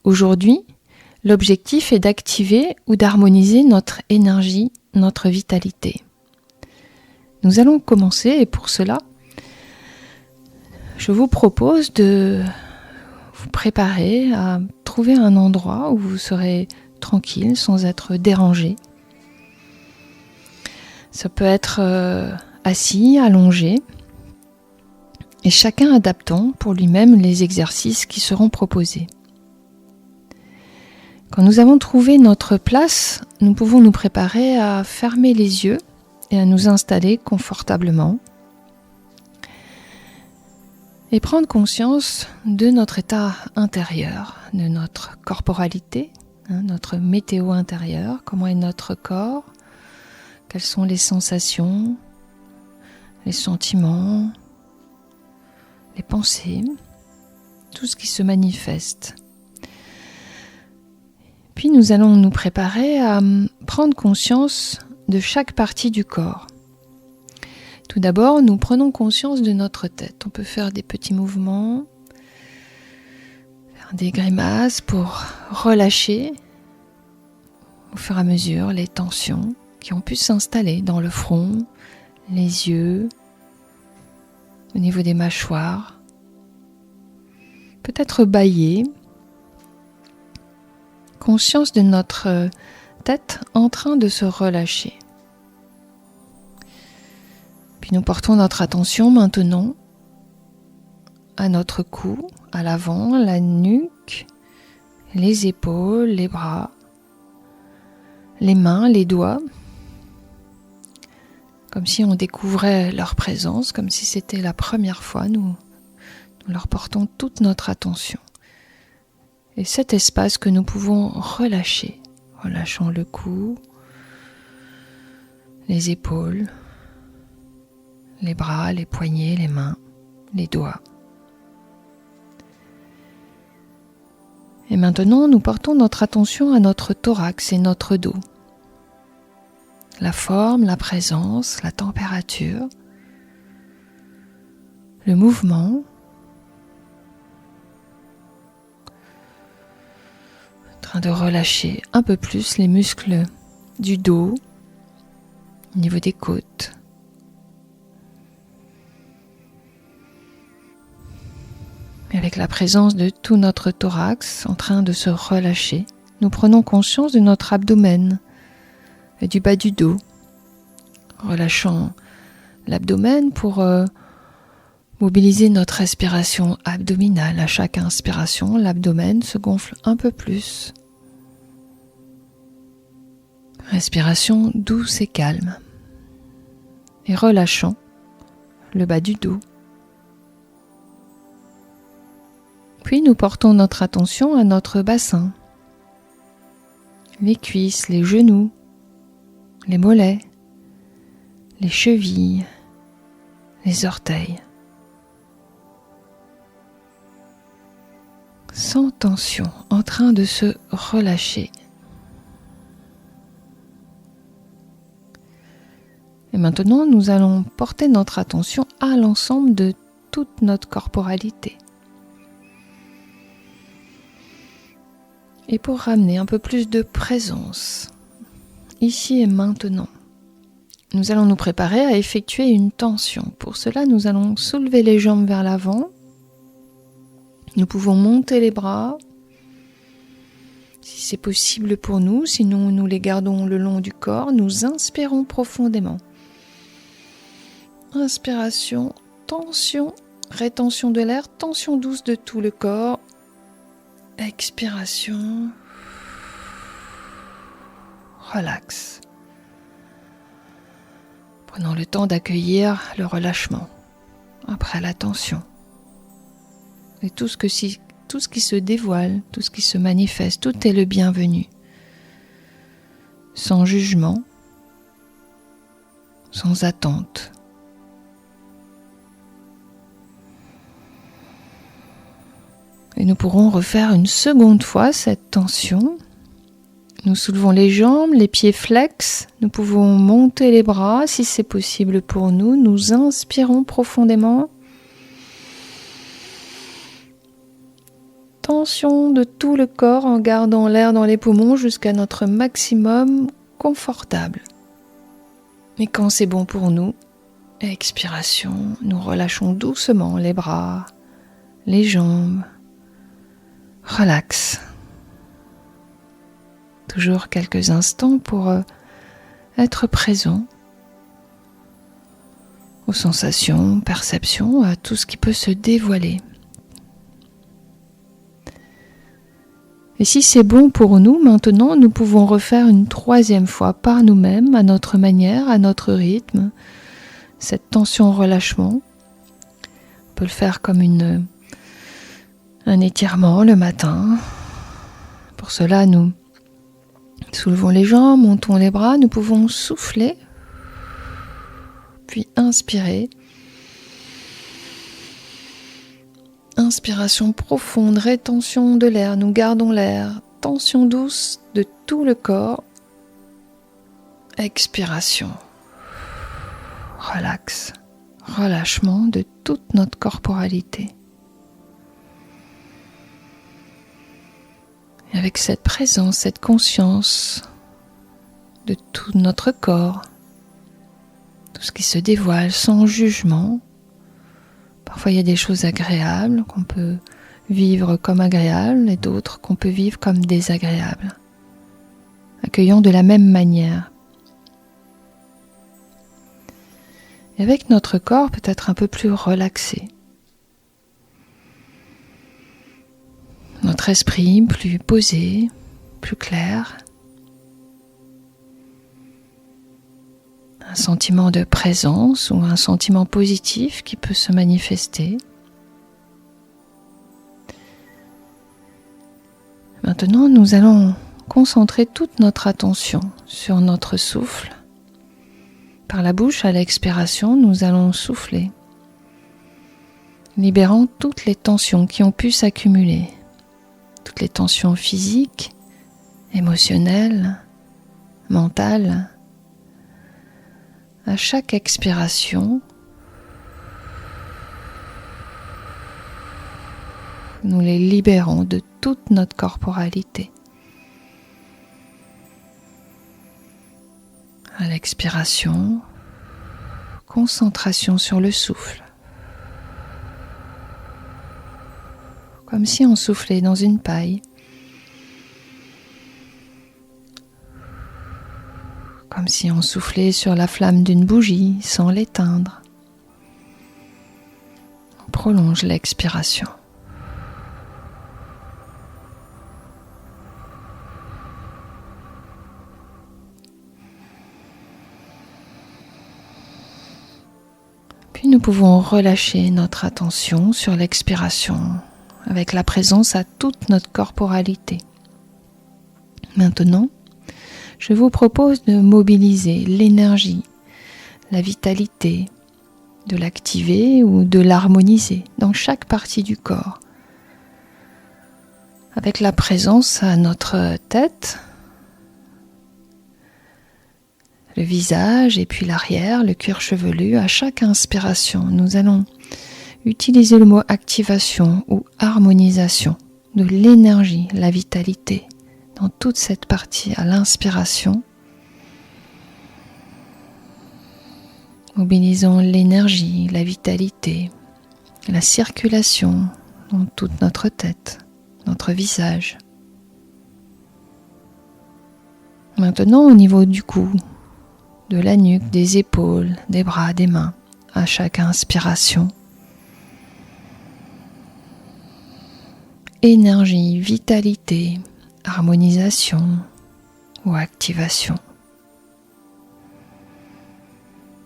Aujourd'hui, l'objectif est d'activer ou d'harmoniser notre énergie, notre vitalité. Nous allons commencer et pour cela, je vous propose de vous préparer à trouver un endroit où vous serez tranquille sans être dérangé. Ça peut être assis, allongé, et chacun adaptant pour lui-même les exercices qui seront proposés. Quand nous avons trouvé notre place, nous pouvons nous préparer à fermer les yeux et à nous installer confortablement et prendre conscience de notre état intérieur, de notre corporalité, notre météo intérieure, comment est notre corps, quelles sont les sensations, les sentiments, les pensées, tout ce qui se manifeste. Puis nous allons nous préparer à prendre conscience de chaque partie du corps. Tout d'abord, nous prenons conscience de notre tête. On peut faire des petits mouvements, faire des grimaces pour relâcher au fur et à mesure les tensions qui ont pu s'installer dans le front, les yeux, au niveau des mâchoires. Peut-être bâiller. Conscience de notre tête en train de se relâcher. Puis nous portons notre attention maintenant à notre cou, à l'avant, la nuque, les épaules, les bras, les mains, les doigts, comme si on découvrait leur présence, comme si c'était la première fois, nous leur portons toute notre attention. Et cet espace que nous pouvons relâcher, relâchant le cou, les épaules, les bras, les poignets, les mains, les doigts. Et maintenant, nous portons notre attention à notre thorax et notre dos. La forme, la présence, la température, le mouvement. En train de relâcher un peu plus les muscles du dos, au niveau des côtes. Et avec la présence de tout notre thorax en train de se relâcher, nous prenons conscience de notre abdomen et du bas du dos, relâchant l'abdomen pour mobiliser notre respiration abdominale. À chaque inspiration, l'abdomen se gonfle un peu plus. Respiration douce et calme. Et relâchant le bas du dos. Puis nous portons notre attention à notre bassin. Les cuisses, les genoux, les mollets, les chevilles, les orteils. Sans tension, en train de se relâcher. Et maintenant, nous allons porter notre attention à l'ensemble de toute notre corporalité. Et pour ramener un peu plus de présence, ici et maintenant, nous allons nous préparer à effectuer une tension. Pour cela, nous allons soulever les jambes vers l'avant. Nous pouvons monter les bras, si c'est possible pour nous, sinon nous les gardons le long du corps. Nous inspirons profondément. Inspiration, tension, rétention de l'air, tension douce de tout le corps. Expiration, relax. Prenons le temps d'accueillir le relâchement après la tension. Et tout ce qui se dévoile, tout ce qui se manifeste, tout est le bienvenu. Sans jugement, sans attente. Et nous pourrons refaire une seconde fois cette tension. Nous soulevons les jambes, les pieds flex. Nous pouvons monter les bras si c'est possible pour nous. Nous inspirons profondément. tension de tout le corps en gardant l'air dans les poumons jusqu'à notre maximum confortable. Et quand c'est bon pour nous, expiration, nous relâchons doucement les bras, les jambes. Relax. Toujours quelques instants pour être présent aux sensations, perceptions, à tout ce qui peut se dévoiler. Et si c'est bon pour nous, maintenant, nous pouvons refaire une troisième fois par nous-mêmes, à notre manière, à notre rythme, cette tension-relâchement. On peut le faire comme un étirement le matin. Pour cela, nous soulevons les jambes, montons les bras, nous pouvons souffler, puis inspirer. Inspiration profonde, rétention de l'air, nous gardons l'air, tension douce de tout le corps. Expiration, relax, relâchement de toute notre corporalité. Et avec cette présence, cette conscience de tout notre corps, tout ce qui se dévoile sans jugement. Parfois, il y a des choses agréables qu'on peut vivre comme agréables et d'autres qu'on peut vivre comme désagréables. Accueillons de la même manière. Et avec notre corps peut-être un peu plus relaxé. Notre esprit plus posé, plus clair. Un sentiment de présence ou un sentiment positif qui peut se manifester. Maintenant, nous allons concentrer toute notre attention sur notre souffle. Par la bouche, à l'expiration, nous allons souffler, libérant toutes les tensions qui ont pu s'accumuler, toutes les tensions physiques, émotionnelles, mentales. À chaque expiration, nous les libérons de toute notre corporalité. À l'expiration, concentration sur le souffle. Comme si on soufflait dans une paille. Comme si on soufflait sur la flamme d'une bougie sans l'éteindre. On prolonge l'expiration. Puis nous pouvons relâcher notre attention sur l'expiration avec la présence à toute notre corporalité. Maintenant, je vous propose de mobiliser l'énergie, la vitalité, de l'activer ou de l'harmoniser dans chaque partie du corps. Avec la présence à notre tête, le visage et puis l'arrière, le cuir chevelu, à chaque inspiration, nous allons utiliser le mot activation ou harmonisation de l'énergie, la vitalité. Dans toute cette partie à l'inspiration, mobilisons l'énergie, la vitalité, la circulation dans toute notre tête, notre visage. Maintenant, au niveau du cou, de la nuque, des épaules, des bras, des mains, à chaque inspiration, énergie, vitalité, harmonisation ou activation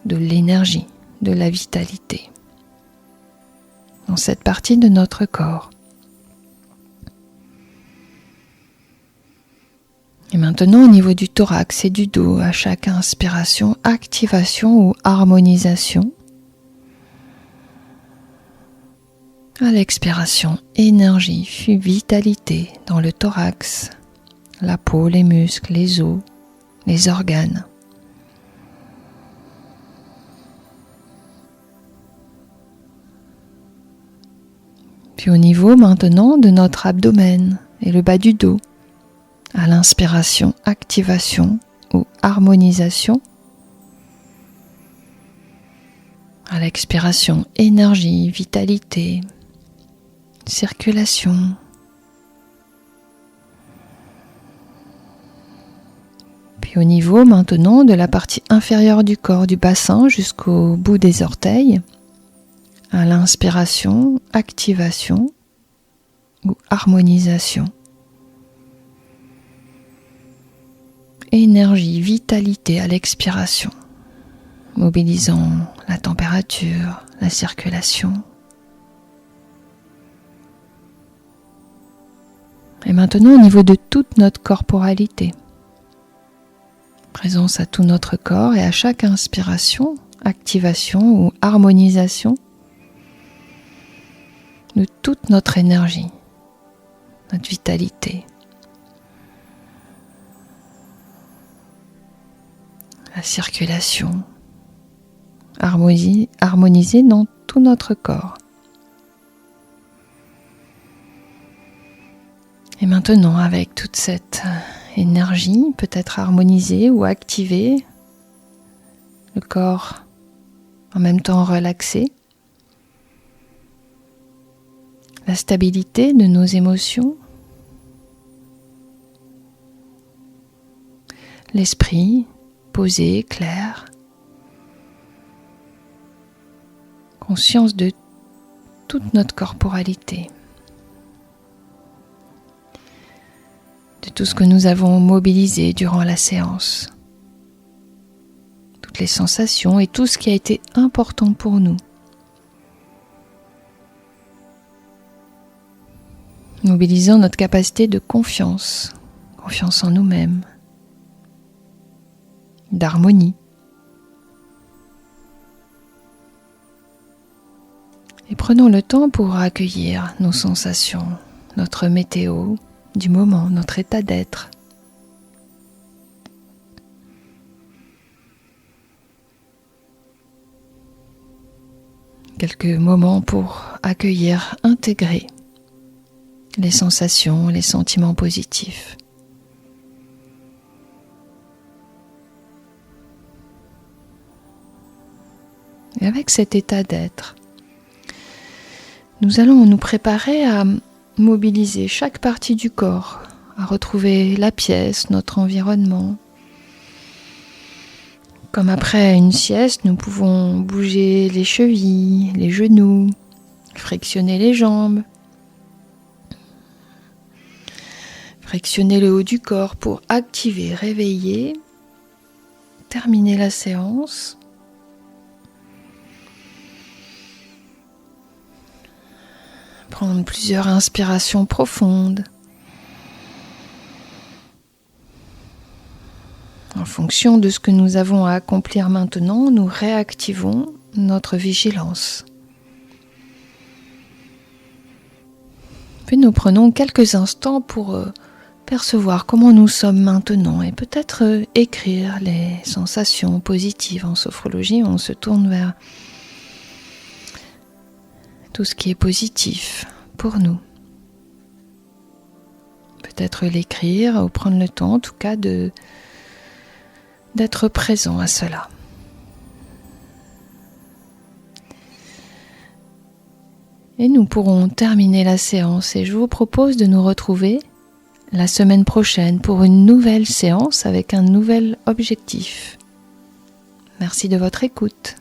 de l'énergie, de la vitalité dans cette partie de notre corps. Et maintenant au niveau du thorax et du dos, à chaque inspiration, activation ou harmonisation. À l'expiration, énergie, vitalité dans le thorax, la peau, les muscles, les os, les organes. Puis au niveau maintenant de notre abdomen et le bas du dos. À l'inspiration, activation ou harmonisation. À l'expiration, énergie, vitalité, circulation. Puis au niveau maintenant de la partie inférieure du corps, du bassin jusqu'au bout des orteils. À l'inspiration, activation ou harmonisation. Énergie, vitalité à l'expiration, mobilisant la température, la circulation. Et maintenant au niveau de toute notre corporalité. Présence à tout notre corps et à chaque inspiration, activation ou harmonisation de toute notre énergie, notre vitalité. La circulation, harmonisée dans tout notre corps. Et maintenant, avec toute cette énergie, peut-être harmonisée ou activée, le corps en même temps relaxé, la stabilité de nos émotions, l'esprit posé, clair, conscience de toute notre corporalité, de tout ce que nous avons mobilisé durant la séance, toutes les sensations et tout ce qui a été important pour nous. Mobilisant notre capacité de confiance en nous-mêmes, d'harmonie. Et prenons le temps pour accueillir nos sensations, notre météo du moment, notre état d'être. Quelques moments pour accueillir, intégrer les sensations, les sentiments positifs. Et avec cet état d'être, nous allons nous préparer à mobiliser chaque partie du corps, à retrouver la pièce, notre environnement. Comme après une sieste, nous pouvons bouger les chevilles, les genoux, frictionner les jambes, frictionner le haut du corps pour activer, réveiller, terminer la séance. Prendre plusieurs inspirations profondes. En fonction de ce que nous avons à accomplir maintenant, nous réactivons notre vigilance. Puis nous prenons quelques instants pour percevoir comment nous sommes maintenant et peut-être écrire les sensations positives. En sophrologie, on se tourne vers tout ce qui est positif pour nous. Peut-être l'écrire ou prendre le temps, en tout cas, d'être présent à cela. Et nous pourrons terminer la séance et je vous propose de nous retrouver la semaine prochaine pour une nouvelle séance avec un nouvel objectif. Merci de votre écoute.